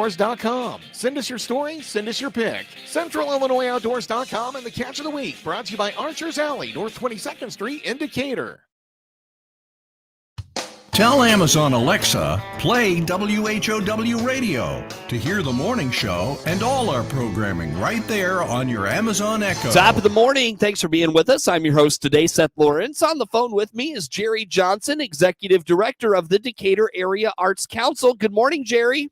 Outdoors.com. Send us your story, send us your pick. CentralIllinoisOutdoors.com and the Catch of the Week, brought to you by Archer's Alley, North 22nd Street in Decatur. Tell Amazon Alexa, play WHOW Radio to hear the morning show and all our programming right there on your Amazon Echo. Top of the morning. Thanks for being with us. I'm your host today, Seth Lawrence. On the phone with me is Jerry Johnson, Executive Director of the Decatur Area Arts Council. Good morning, Jerry.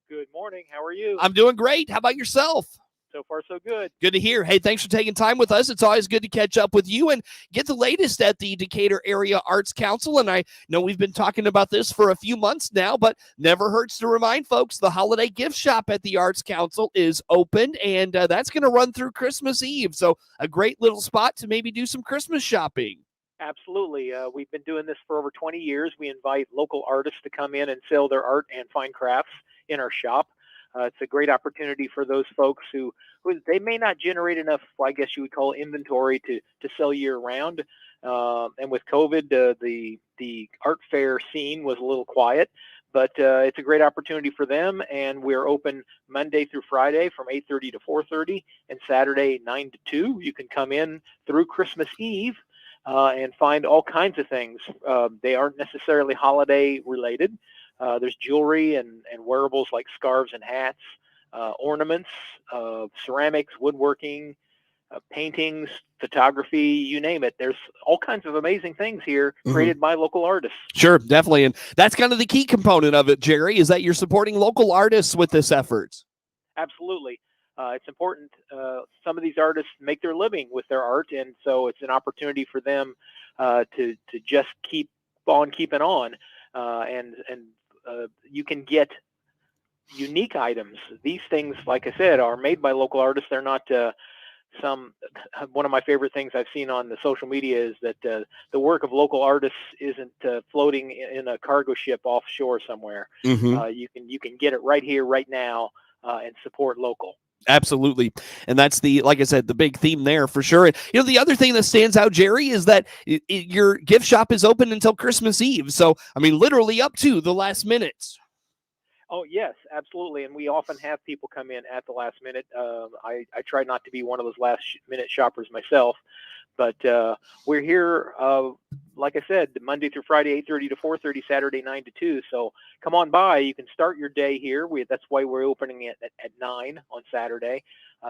Good morning. How are you? I'm doing great. How about yourself? So far, so good. Good to hear. Hey, thanks for taking time with us. It's always good to catch up with you and get the latest at the Decatur Area Arts Council. And I know we've been talking about this for a few months now, but never hurts to remind folks the holiday gift shop at the Arts Council is open, and that's going to run through Christmas Eve. So a great little spot to maybe do some Christmas shopping. Absolutely. We've been doing this for over 20 years. We invite local artists to come in and sell their art and fine crafts in our shop. It's a great opportunity for those folks who they may not generate enough, I guess you would call inventory to sell year round. And with COVID, the art fair scene was a little quiet, but it's a great opportunity for them. And we're open Monday through Friday from 8:30 to 4:30 and Saturday 9 to 2. You can come in through Christmas Eve and find all kinds of things. They aren't necessarily holiday related. There's jewelry and wearables like scarves and hats, ornaments, ceramics, woodworking, paintings, photography, you name it. There's all kinds of amazing things here created by local artists. Sure, definitely. And that's kind of the key component of it, Jerry, is that you're supporting local artists with this effort. Absolutely. It's important. Some of these artists make their living with their art, and so it's an opportunity for them to just keep on keeping on. And you can get unique items. These things, like I said, are made by local artists. They're not one of my favorite things I've seen on the social media is that the work of local artists isn't floating in a cargo ship offshore somewhere. You can get it right here, right now, and support local. Absolutely. And that's like I said, the big theme there for sure. And, the other thing that stands out, Jerry, is that your gift shop is open until Christmas Eve. So, literally up to the last minute. Oh, yes, absolutely. And we often have people come in at the last minute. I try not to be one of those last minute shoppers myself, but we're here, like I said, Monday through Friday, 8:30 to 4:30, Saturday 9 to 2. So come on by. You can start your day here. That's why we're opening it at 9 on Saturday,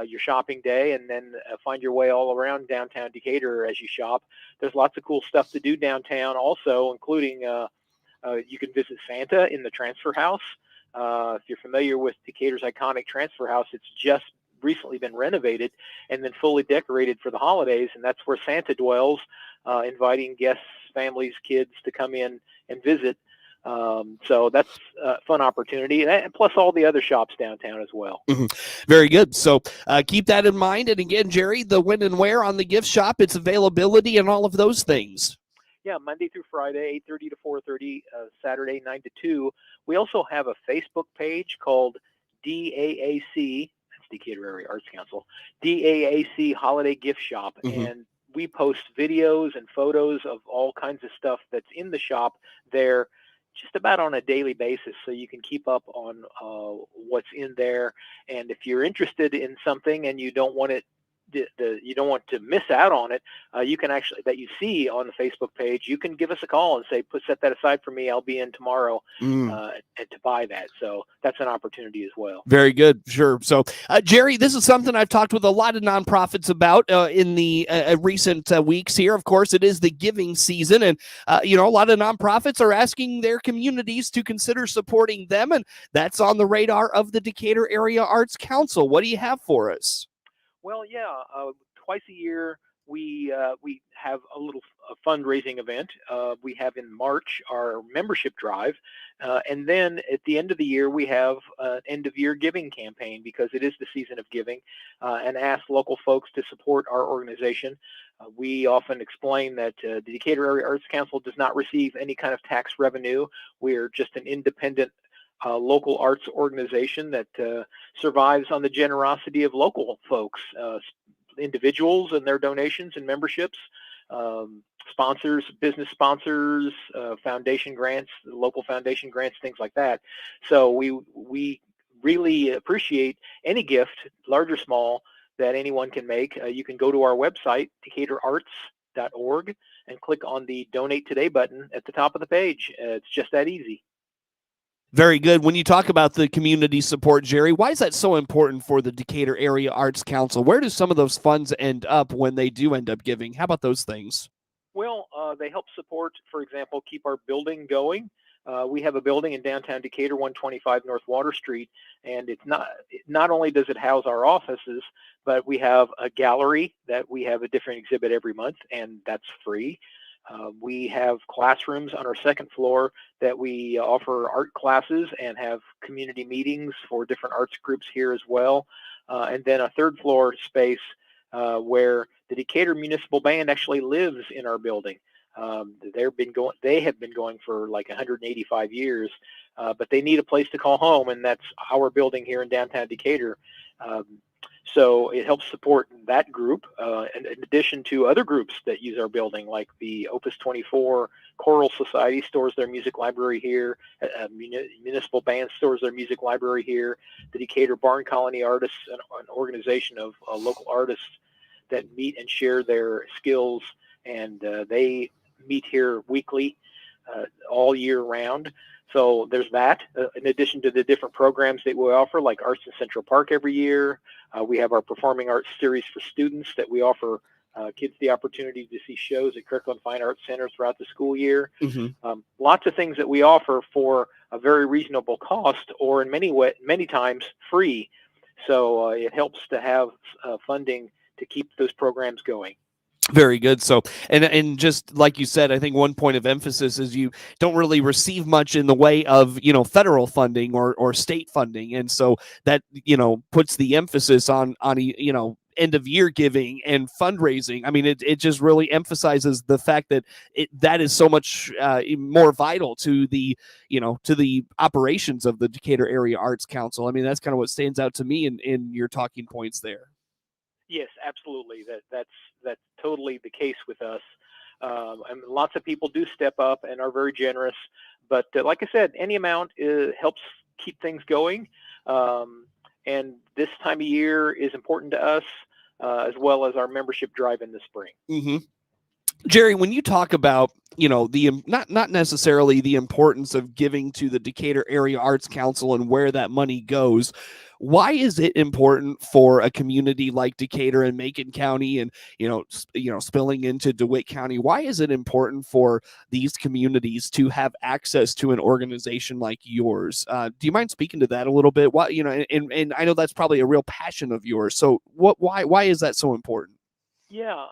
your shopping day, and then find your way all around downtown Decatur as you shop. There's lots of cool stuff to do downtown also, including you can visit Santa in the transfer house. If you're familiar with Decatur's iconic transfer house, it's just recently been renovated and then fully decorated for the holidays, and that's where Santa dwells, inviting guests, families, kids to come in and visit. So that's a fun opportunity, and plus all the other shops downtown as well. Very good. So keep that in mind. And again, Jerry, the when and where on the gift shop, its availability and all of those things. Yeah, Monday through Friday, 8:30 to 4:30, Saturday 9 to 2. We also have a Facebook page called DAAC, that's Decatur Area Arts Council, DAAC Holiday Gift Shop, and we post videos and photos of all kinds of stuff that's in the shop there just about on a daily basis, so you can keep up on what's in there. And if you're interested in something and you don't want it, you don't want to miss out on it, you can actually, that you see on the Facebook page, you can give us a call and say, set that aside for me. I'll be in tomorrow and to buy that. So that's an opportunity as well. Very good. Sure. So, Jerry, this is something I've talked with a lot of nonprofits about in the recent weeks here. Of course, it is the giving season, and, a lot of nonprofits are asking their communities to consider supporting them, and that's on the radar of the Decatur Area Arts Council. What do you have for us? Well, yeah, twice a year we have a little fundraising event. We have in March our membership drive, and then at the end of the year we have an end-of-year giving campaign because it is the season of giving, and ask local folks to support our organization. We often explain that the Decatur Area Arts Council does not receive any kind of tax revenue. We're just an independent local arts organization that survives on the generosity of local folks, individuals and their donations and memberships, sponsors, business sponsors, foundation grants, local foundation grants, things like that. So we really appreciate any gift, large or small, that anyone can make. You can go to our website, DecaturArts.org, and click on the Donate Today button at the top of the page. It's just that easy. Very good. When you talk about the community support, Jerry, why is that so important for the Decatur Area Arts Council? Where do some of those funds end up when they do end up giving? How about those things? Well, they help support, for example, keep our building going. We have a building in downtown Decatur, 125 North Water Street, and it's not only does it house our offices, but we have a gallery that we have a different exhibit every month, and that's free. We have classrooms on our second floor that we offer art classes and have community meetings for different arts groups here as well. And then a third floor space where the Decatur Municipal Band actually lives in our building. They have been going for like 185 years, but they need a place to call home, and that's our building here in downtown Decatur. So it helps support that group, in addition to other groups that use our building, like the Opus 24 Choral Society stores their music library here. Municipal Band stores their music library here. The Decatur Barn Colony Artists, an organization of local artists that meet and share their skills, and they meet here weekly, all year round. So there's that, in addition to the different programs that we offer, like Arts in Central Park every year. We have our Performing Arts Series for students that we offer kids the opportunity to see shows at Kirkland Fine Arts Center throughout the school year. Mm-hmm. Lots of things that we offer for a very reasonable cost, or in many times free. So it helps to have funding to keep those programs going. Very good. So, and just like you said, I think one point of emphasis is you don't really receive much in the way of, federal funding or state funding. And so that, puts the emphasis on, end of year giving and fundraising. I mean, it just really emphasizes the fact that that is so much more vital to the, to the operations of the Decatur Area Arts Council. I mean, that's kind of what stands out to me in your talking points there. Yes, absolutely. That's totally the case with us. And lots of people do step up and are very generous. But like I said, any amount helps keep things going. And this time of year is important to us, as well as our membership drive in the spring. Mm-hmm. Jerry, when you talk about, the not necessarily the importance of giving to the Decatur Area Arts Council and where that money goes, why is it important for a community like Decatur and Macon County and, spilling into DeWitt County? Why is it important for these communities to have access to an organization like yours? Do you mind speaking to that a little bit? Why, and I know that's probably a real passion of yours. So why is that so important? Yeah.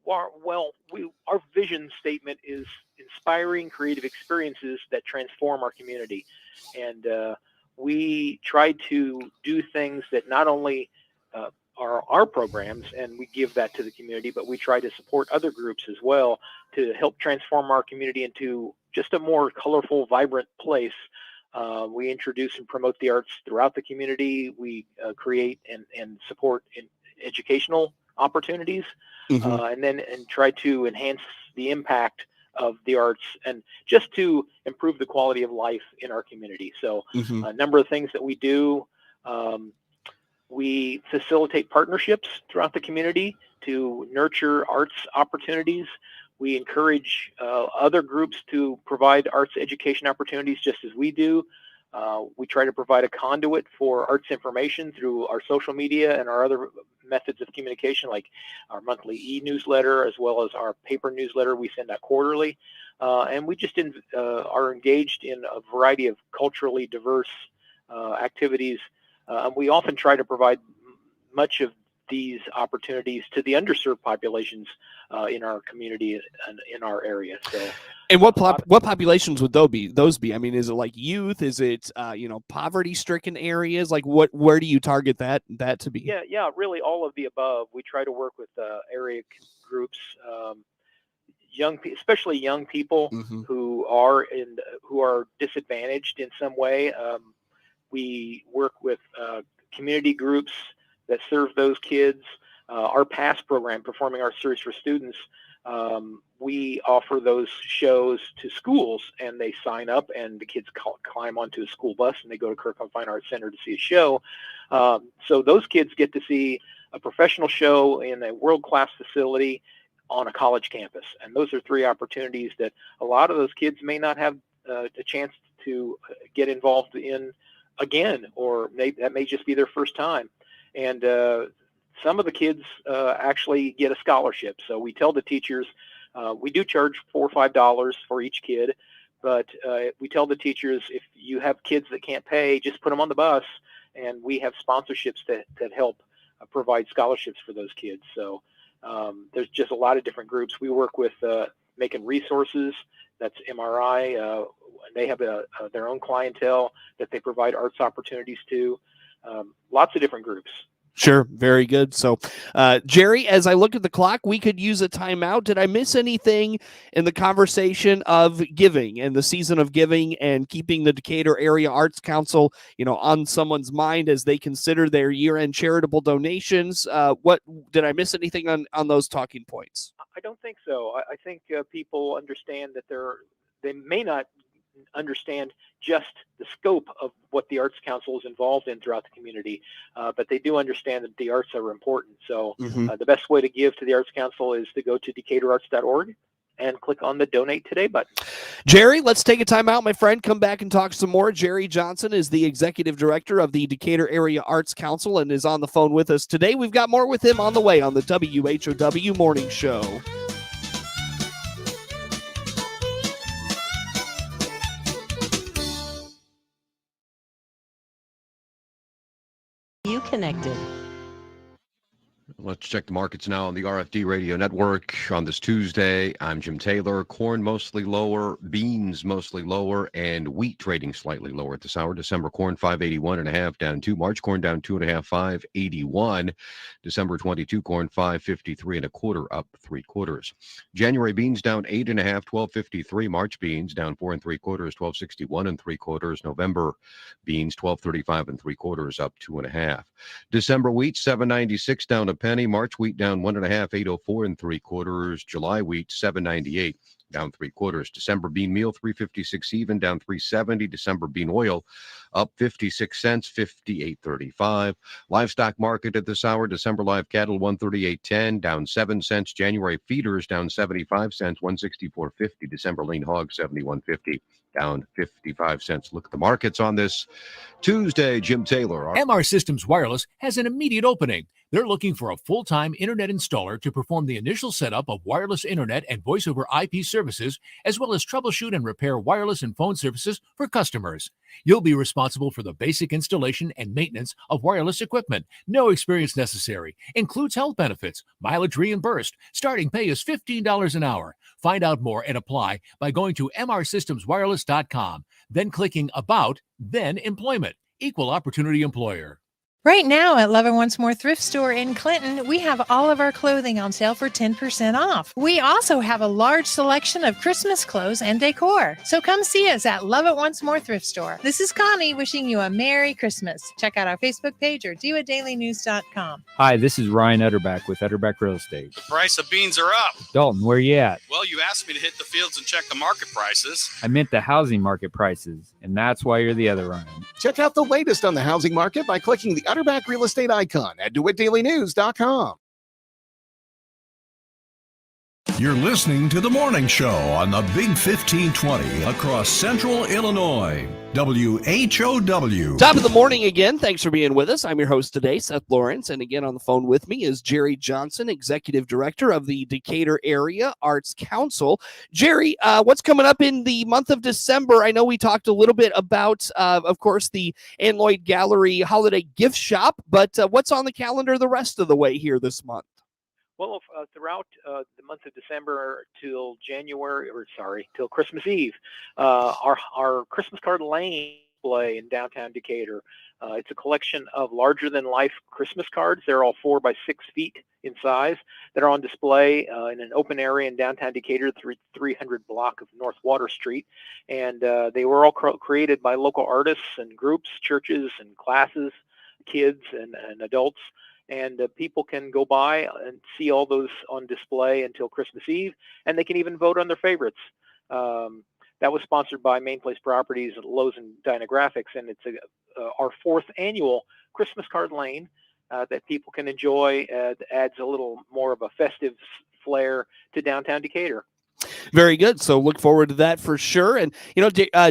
Our vision statement is inspiring creative experiences that transform our community. And we try to do things that not only are our programs, and we give that to the community, but we try to support other groups as well to help transform our community into just a more colorful, vibrant place. We introduce and promote the arts throughout the community. We create and support educational opportunities, Mm-hmm. and try to enhance the impact of the arts and just to improve the quality of life in our community. So Mm-hmm. a number of things that we do. We facilitate partnerships throughout the community to nurture arts opportunities. We encourage other groups to provide arts education opportunities just as we do. We try to provide a conduit for arts information through our social media and our other methods of communication, like our monthly e-newsletter, as well as our paper newsletter we send out quarterly. And we just are engaged in a variety of culturally diverse activities. We often try to provide much of these opportunities to the underserved populations in our community and in our area. So, and what populations would those be? I mean, is it like youth? Is it poverty-stricken areas? Like where do you target that to be? Yeah, really all of the above. We try to work with area groups, especially young people Mm-hmm. who are disadvantaged in some way. We work with community groups that serve those kids. Our PASS program, Performing Arts Series for Students, we offer those shows to schools, and they sign up, and the kids climb onto a school bus, and they go to Kirkland Fine Arts Center to see a show. So those kids get to see a professional show in a world-class facility on a college campus. And those are 3 opportunities that a lot of those kids may not have a chance to get involved in again, or that may just be their first time. And some of the kids actually get a scholarship. So we tell the teachers, we do charge $4 or $5 for each kid, but we tell the teachers, if you have kids that can't pay, just put them on the bus, and we have sponsorships that help provide scholarships for those kids. So there's just a lot of different groups. We work with Making Resources, that's MRI. They have their own clientele that they provide arts opportunities to. Lots of different groups. Sure. Very good. So, Jerry, as I look at the clock, we could use a timeout. Did I miss anything in the conversation of giving and the season of giving and keeping the Decatur Area Arts Council, on someone's mind as they consider their year-end charitable donations? What did I miss anything on those talking points? I don't think so. I think people understand that they may not understand just the scope of what the Arts Council is involved in throughout the community, but they do understand that the arts are important. So the best way to give to the Arts Council is to go to decaturarts.org and click on the Donate Today button. Jerry, let's take a time out, my friend. Come back and talk some more. Jerry Johnson is the Executive Director of the Decatur Area Arts Council and is on the phone with us today. We've got more with him on the way on the WHOW Morning Show. Connected. Let's check the markets now on the RFD Radio Network on this Tuesday. I'm Jim Taylor. Corn mostly lower, beans mostly lower, and wheat trading slightly lower at this hour. December corn 581.5 down 2. March corn down 2.5, 581. December 22 corn 553.25 up 3/4. January beans down 8.5, 12.53. March beans down 4 3/4, 12.61 3/4. November beans 12.35 3/4 up 2.5. December wheat 7.96 down a penny. March wheat down 1.5, 8.04 3/4. July wheat 7.98 down 3/4. December bean meal 3.56 even down 3.70. December bean oil up 56 cents, 58.35. Livestock market at this hour. December live cattle 138.10 down 7 cents. January feeders down 75 cents, 164.50. December lean hogs 71.50 down 55 cents. Look at the markets on this Tuesday. Jim Taylor. MR Systems Wireless has an immediate opening. They're looking for a full-time internet installer to perform the initial setup of wireless internet and voice over IP services, as well as troubleshoot and repair wireless and phone services for customers. You'll be responsible for the basic installation and maintenance of wireless equipment. No experience necessary. Includes health benefits, mileage reimbursed. Starting pay is $15 an hour. Find out more and apply by going to mrsystemswireless.com, then clicking About, then Employment. Equal opportunity employer. Right now at Love It Once More Thrift Store in Clinton, we have all of our clothing on sale for 10% off. We also have a large selection of Christmas clothes and decor. So come see us at Love It Once More Thrift Store. This is Connie wishing you a Merry Christmas. Check out our Facebook page or DeWaDailyNews.com. Hi, this is Ryan Utterback with Utterback Real Estate. The price of beans are up. Dalton, where you at? Well, you asked me to hit the fields and check the market prices. I meant the housing market prices, and that's why you're the other Ryan. Check out the latest on the housing market by clicking the Utterback Real Estate icon at DeWittDailyNews.com. You're listening to The Morning Show on the Big 1520 across Central Illinois. WHOW. Top of the morning again. Thanks for being with us. I'm your host today, Seth Lawrence. And again on the phone with me is Jerry Johnson, Executive Director of the Decatur Area Arts Council. Jerry, what's coming up in the month of December? I know we talked a little bit about, of course, the Ann Lloyd Gallery Holiday Gift Shop, but what's on the calendar the rest of the way here this month? Well, throughout the month of December till Christmas Eve, our Christmas card lane display in downtown Decatur. It's a collection of larger-than-life Christmas cards. They're all 4 by 6 feet in size that are on display in an open area in downtown Decatur, 300 block of North Water Street. And they were all created by local artists and groups, churches and classes, kids and adults. and people can go by and see all those on display until Christmas Eve, and they can even vote on their favorites. That was sponsored by Main Place Properties, Lowe's, and Dynagraphics, and it's our 4th annual Christmas card lane that people can enjoy. Adds a little more of a festive flair to downtown Decatur. Very good. So look forward to that for sure. And,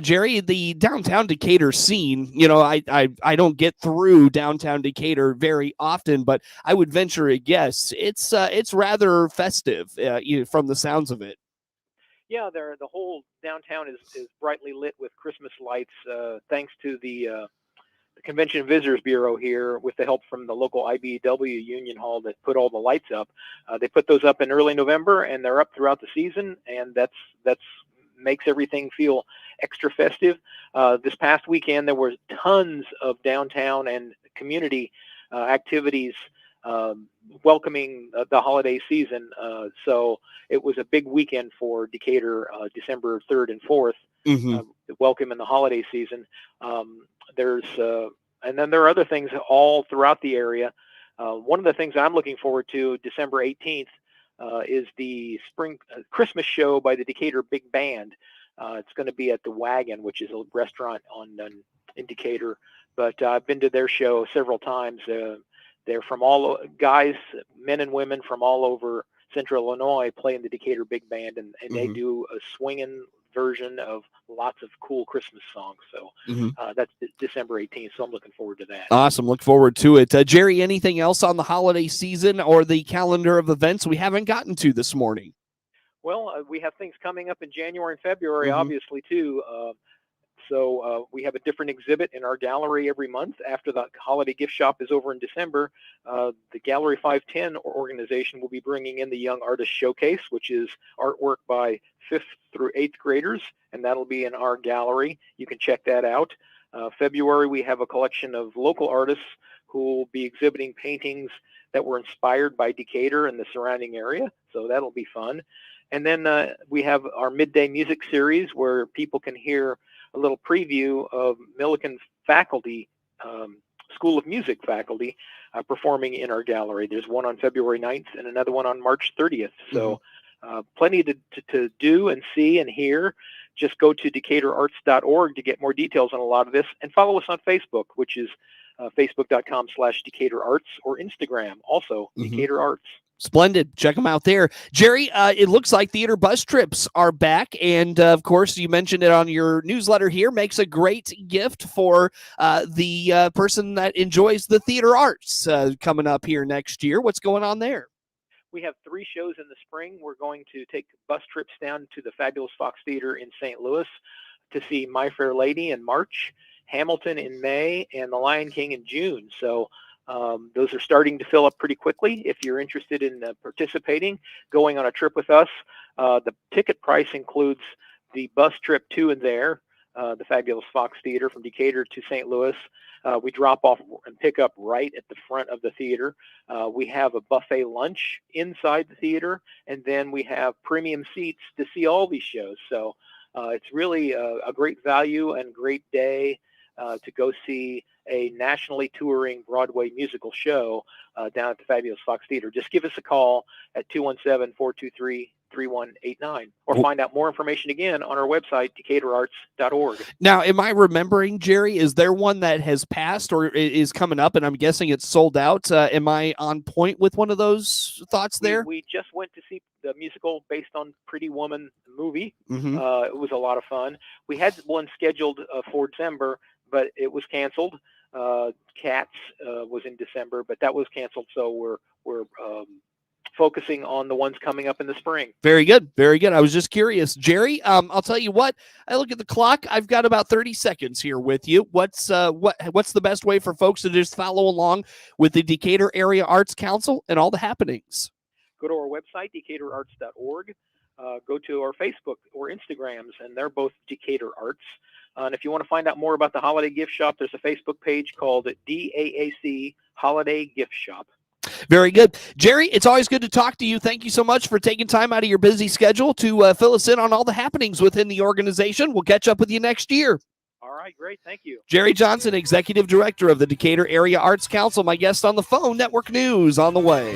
Jerry, the downtown Decatur scene, I don't get through downtown Decatur very often, but I would venture a guess it's rather festive from the sounds of it. Yeah, the whole downtown is brightly lit with Christmas lights, thanks to the Convention and Visitors Bureau here, with the help from the local IBEW Union Hall that put all the lights up. They put those up in early November, and they're up throughout the season, and that's makes everything feel extra festive. This past weekend, there were tons of downtown and community activities welcoming the holiday season. So it was a big weekend for Decatur, December 3rd and 4th, welcome in the holiday season. And then there are other things all throughout the area. One of the things I'm looking forward to, December 18th, is the spring Christmas show by the Decatur Big Band. It's going to be at the Wagon, which is a restaurant in Decatur. But I've been to their show several times. They're from guys, men and women from all over Central Illinois play in the Decatur Big Band, and they do a swinging version of lots of cool Christmas songs. So that's December 18th. So I'm looking forward to that. Awesome. Look forward to it. Jerry, anything else on the holiday season or the calendar of events we haven't gotten to this morning? Well, we have things coming up in January and February, obviously, too. So we have a different exhibit in our gallery every month. After the holiday gift shop is over in December, the Gallery 510 organization will be bringing in the Young Artist Showcase, which is artwork by 5th through 8th graders, and that'll be in our gallery. You can check that out. February, we have a collection of local artists who will be exhibiting paintings that were inspired by Decatur and the surrounding area, so that'll be fun. And then we have our midday music series where people can hear a little preview of Millikan faculty, School of Music faculty, performing in our gallery. There's one on February 9th and another one on March 30th. So plenty to do and see and hear. Just go to decaturarts.org to get more details on a lot of this, and follow us on Facebook, which is facebook.com/DecaturArts, or Instagram, also Decatur Arts. Splendid. Check them out there. Jerry, it looks like theater bus trips are back. And, of course, you mentioned it on your newsletter here. Makes a great gift for the person that enjoys the theater arts coming up here next year. What's going on there? We have 3 shows in the spring. We're going to take bus trips down to the Fabulous Fox Theater in St. Louis to see My Fair Lady in March, Hamilton in May, and The Lion King in June. So those are starting to fill up pretty quickly. If you're interested in participating, going on a trip with us, the ticket price includes the bus trip to and there, the Fabulous Fox Theater from Decatur to St. Louis. We drop off and pick up right at the front of the theater. We have a buffet lunch inside the theater, and then we have premium seats to see all these shows. So it's really a great value and great day to go see a nationally touring Broadway musical show down at the Fabulous Fox Theater. Just give us a call at 217-423-3189, or find out more information again on our website, decaturarts.org. Now, am I remembering, Jerry, is there one that has passed or is coming up, and I'm guessing it's sold out? Am I on point with one of those thoughts there? We just went to see the musical based on Pretty Woman movie. Mm-hmm. It was a lot of fun. We had one scheduled for December, but it was canceled. Cats was in December, but that was canceled. So we're focusing on the ones coming up in the spring. Very good. Very good. I was just curious. Jerry, I'll tell you what, I look at the clock. I've got about 30 seconds here with you. What's the best way for folks to just follow along with the Decatur Area Arts Council and all the happenings? Go to our website, decaturarts.org. Go to our Facebook or Instagrams, and they're both Decatur Arts. And if you want to find out more about the Holiday Gift Shop, there's a Facebook page called DAAC Holiday Gift Shop. Very good. Jerry, it's always good to talk to you. Thank you so much for taking time out of your busy schedule to fill us in on all the happenings within the organization. We'll catch up with you next year. All right. right, great. Thank you. Jerry Johnson, Executive Director of the Decatur Area Arts Council, my guest on the phone. Network News on the way.